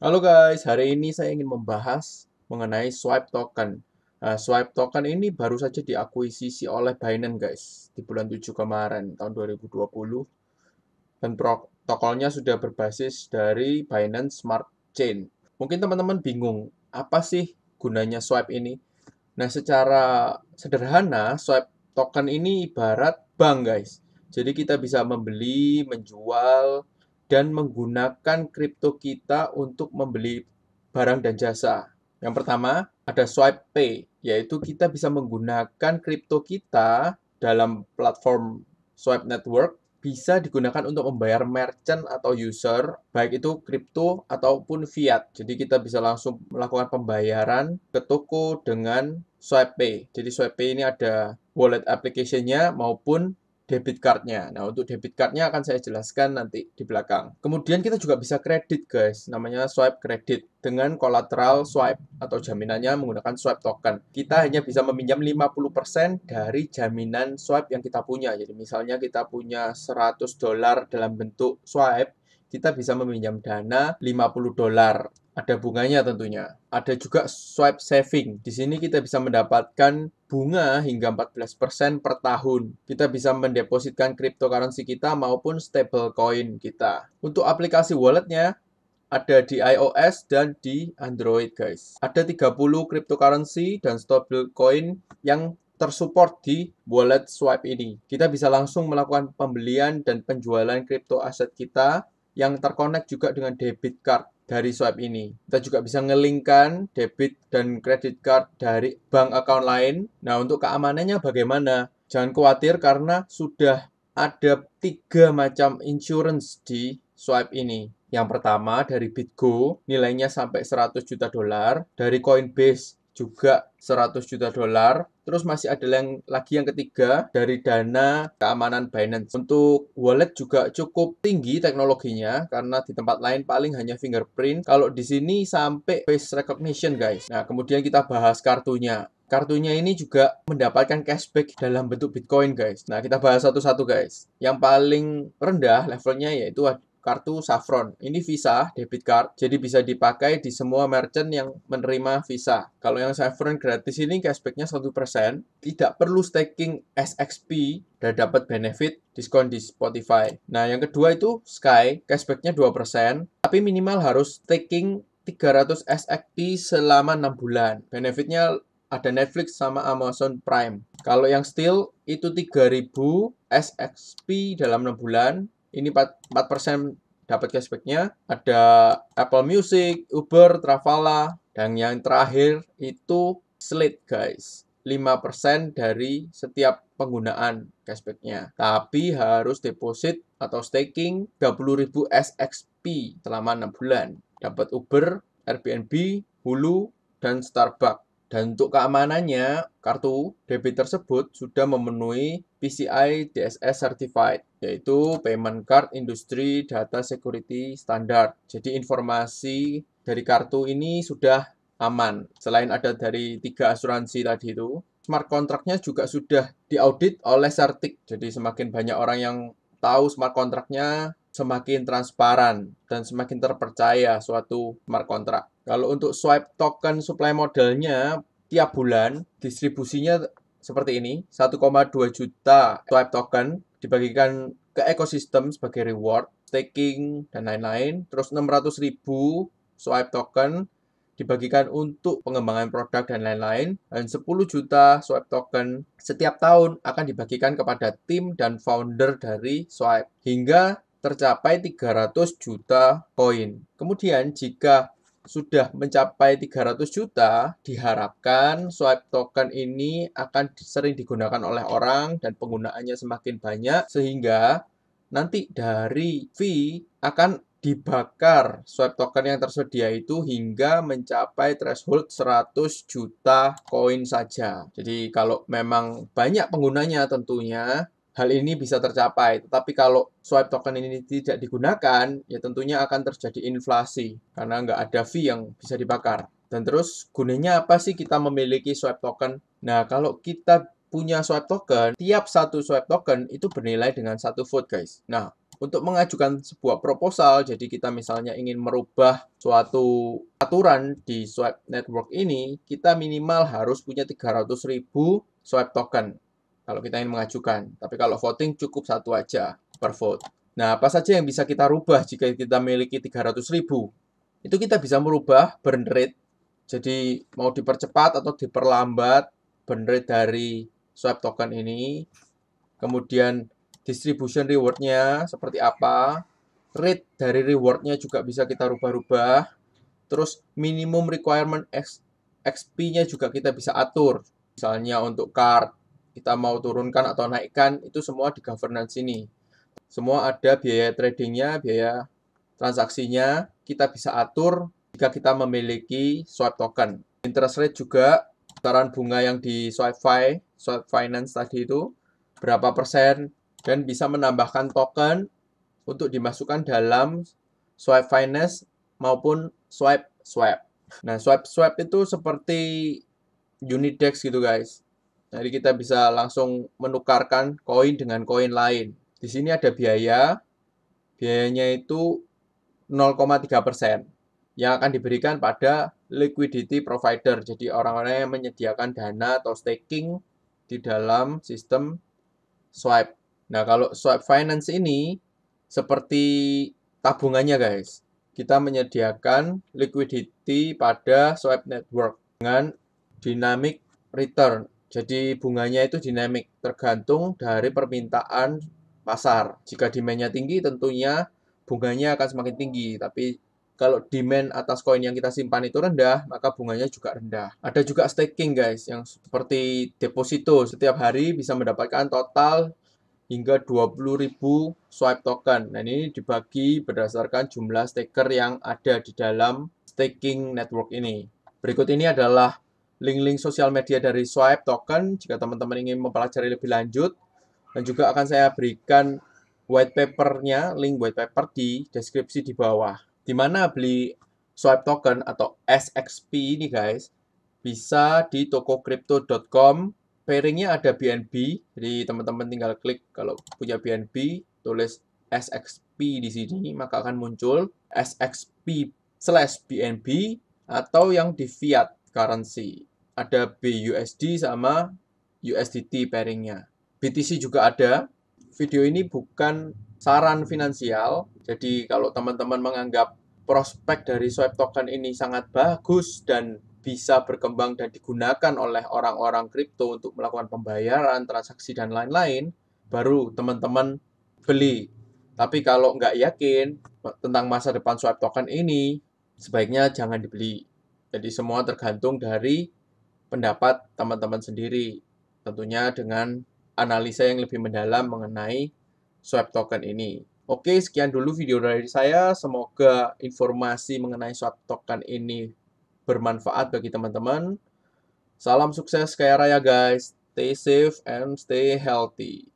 Halo guys, hari ini saya ingin membahas mengenai Swipe Token. Nah, Swipe Token ini baru saja diakuisisi oleh Binance guys, di bulan 7 kemarin, tahun 2020. Dan protokolnya sudah berbasis dari Binance Smart Chain. Mungkin teman-teman bingung, apa sih gunanya Swipe ini? Nah, secara sederhana, Swipe Token ini ibarat bank guys. Jadi kita bisa membeli, menjual, dan menggunakan kripto kita untuk membeli barang dan jasa. Yang pertama, ada Swipe Pay, yaitu kita bisa menggunakan kripto kita dalam platform Swipe Network bisa digunakan untuk membayar merchant atau user, baik itu kripto ataupun fiat. Jadi kita bisa langsung melakukan pembayaran ke toko dengan Swipe Pay. Jadi Swipe Pay ini ada wallet application-nya maupun debit card-nya. Nah, untuk debit card-nya akan saya jelaskan nanti di belakang. Kemudian kita juga bisa kredit, guys. Namanya swipe kredit dengan collateral swipe atau jaminannya menggunakan swipe token. Kita hanya bisa meminjam 50% dari jaminan swipe yang kita punya. Jadi misalnya kita punya $100 dalam bentuk swipe, kita bisa meminjam dana $50. Ada bunganya tentunya. Ada juga swipe saving. Di sini kita bisa mendapatkan bunga hingga 14% per tahun. Kita bisa mendepositkan cryptocurrency kita maupun stablecoin kita. Untuk aplikasi walletnya, ada di iOS dan di Android, guys. Ada 30 cryptocurrency dan stablecoin yang tersupport di wallet Swipe ini. Kita bisa langsung melakukan pembelian dan penjualan crypto aset kita yang terkonek juga dengan debit card dari Swipe ini. Kita juga bisa ngelingkan debit dan credit card dari bank account lain. Nah, untuk keamanannya bagaimana? Jangan khawatir karena sudah ada 3 macam insurance di Swipe ini. Yang pertama dari BitGo, nilainya sampai $100 juta. Dari Coinbase juga $100 juta. Terus masih ada lagi yang ketiga dari dana keamanan Binance. Untuk wallet juga cukup tinggi teknologinya karena di tempat lain paling hanya fingerprint. Kalau di sini sampai face recognition, guys. Nah, kemudian kita bahas kartunya. Kartunya ini juga mendapatkan cashback dalam bentuk Bitcoin, guys. Nah, kita bahas satu-satu, guys. Yang paling rendah levelnya yaitu kartu Saffron. Ini Visa debit card, jadi bisa dipakai di semua merchant yang menerima Visa. Kalau yang Saffron gratis ini cashbacknya 1%, tidak perlu staking SXP dan dapat benefit diskon di Spotify. Nah, yang kedua itu Sky, cashbacknya 2%, tapi minimal harus staking 300 SXP selama 6 bulan. Benefitnya ada Netflix sama Amazon Prime. Kalau yang Steel itu 3000 SXP dalam 6 bulan. Ini 4% dapat cashbacknya. Ada Apple Music, Uber, Travala. Dan yang terakhir itu Slate, guys. 5% dari setiap penggunaan cashbacknya. Tapi harus deposit atau staking 30.000 SXP selama 6 bulan. Dapat Uber, Airbnb, Hulu, dan Starbucks. Dan untuk keamanannya, kartu debit tersebut sudah memenuhi PCI DSS Certified, yaitu Payment Card Industry Data Security Standard. Jadi informasi dari kartu ini sudah aman. Selain ada dari 3 asuransi tadi itu, smart contract-nya juga sudah diaudit oleh Certic. Jadi semakin banyak orang yang tahu smart contract-nya, semakin transparan dan semakin terpercaya suatu smart contract. Kalau untuk swipe token supply modelnya tiap bulan distribusinya seperti ini, 1,2 juta swipe token dibagikan ke ekosistem sebagai reward, staking, dan lain-lain. Terus 600.000 swipe token dibagikan untuk pengembangan produk dan lain-lain. Dan 10 juta swipe token setiap tahun akan dibagikan kepada tim dan founder dari Swipe hingga tercapai 300 juta koin. Kemudian jika sudah mencapai 300 juta, diharapkan swipe token ini akan sering digunakan oleh orang dan penggunaannya semakin banyak sehingga nanti dari fee akan dibakar swipe token yang tersedia itu hingga mencapai threshold 100 juta koin saja. Jadi kalau memang banyak penggunanya tentunya hal ini bisa tercapai. Tetapi kalau swipe token ini tidak digunakan, ya tentunya akan terjadi inflasi karena nggak ada fee yang bisa dibakar. Dan terus gunanya apa sih kita memiliki swipe token? Nah, kalau kita punya swipe token, tiap satu swipe token itu bernilai dengan 1 vote, guys. Nah, Untuk mengajukan sebuah proposal, jadi kita misalnya ingin merubah suatu aturan di Swipe Network ini, kita minimal harus punya 300.000 Swipe token kalau kita ingin mengajukan. Tapi kalau voting cukup satu aja per vote. Nah, apa saja yang bisa kita rubah jika kita memiliki 300.000? Itu kita bisa merubah burn rate. Jadi mau dipercepat atau diperlambat burn rate dari Swipe token ini. Kemudian distribution reward-nya seperti apa, rate dari reward-nya juga bisa kita rubah-rubah, terus minimum requirement XP-nya juga kita bisa atur. Misalnya untuk card, kita mau turunkan atau naikkan, itu semua di governance ini. Semua ada biaya tradingnya, biaya transaksinya, kita bisa atur jika kita memiliki swipe token. Interest rate juga, besaran bunga yang di swipe finance tadi itu, berapa persen, dan bisa menambahkan token untuk dimasukkan dalam swipe finance maupun swipe swap. Nah, swipe swap itu seperti Unidex gitu guys. Jadi kita bisa langsung menukarkan koin dengan koin lain. Di sini ada biaya. Biayanya itu 0,3% yang akan diberikan pada liquidity provider. Jadi orang-orang yang menyediakan dana atau staking di dalam sistem swipe. Nah, kalau swipe finance ini seperti tabungannya guys. Kita menyediakan liquidity pada swipe network dengan dynamic return. Jadi bunganya itu dinamik, tergantung dari permintaan pasar. Jika demand-nya tinggi, tentunya bunganya akan semakin tinggi. Tapi kalau demand atas koin yang kita simpan itu rendah, maka bunganya juga rendah. Ada juga staking guys, yang seperti deposito. Setiap hari bisa mendapatkan total hingga 20.000 swipe token. Nah, ini dibagi berdasarkan jumlah staker yang ada di dalam staking network ini. Berikut ini adalah link-link sosial media dari swipe token jika teman-teman ingin mempelajari lebih lanjut. Dan juga akan saya berikan white paper-nya, link white paper di deskripsi di bawah. Di mana beli swipe token atau SXP ini guys, bisa di tokocrypto.com. Pairingnya ada BNB, jadi teman-teman tinggal klik kalau punya BNB, tulis SXP di sini, maka akan muncul SXP/BNB atau yang di fiat currency. Ada BUSD sama USDT pairingnya. BTC juga ada. Video ini bukan saran finansial, jadi kalau teman-teman menganggap prospek dari swipe token ini sangat bagus dan bisa berkembang dan digunakan oleh orang-orang kripto untuk melakukan pembayaran, transaksi, dan lain-lain, baru teman-teman beli. Tapi kalau nggak yakin tentang masa depan swipe token ini, sebaiknya jangan dibeli. Jadi semua tergantung dari pendapat teman-teman sendiri. Tentunya dengan analisa yang lebih mendalam mengenai swipe token ini. Oke, sekian dulu video dari saya. Semoga informasi mengenai swipe token ini bermanfaat bagi teman-teman. Salam sukses kaya raya guys. Stay safe and stay healthy.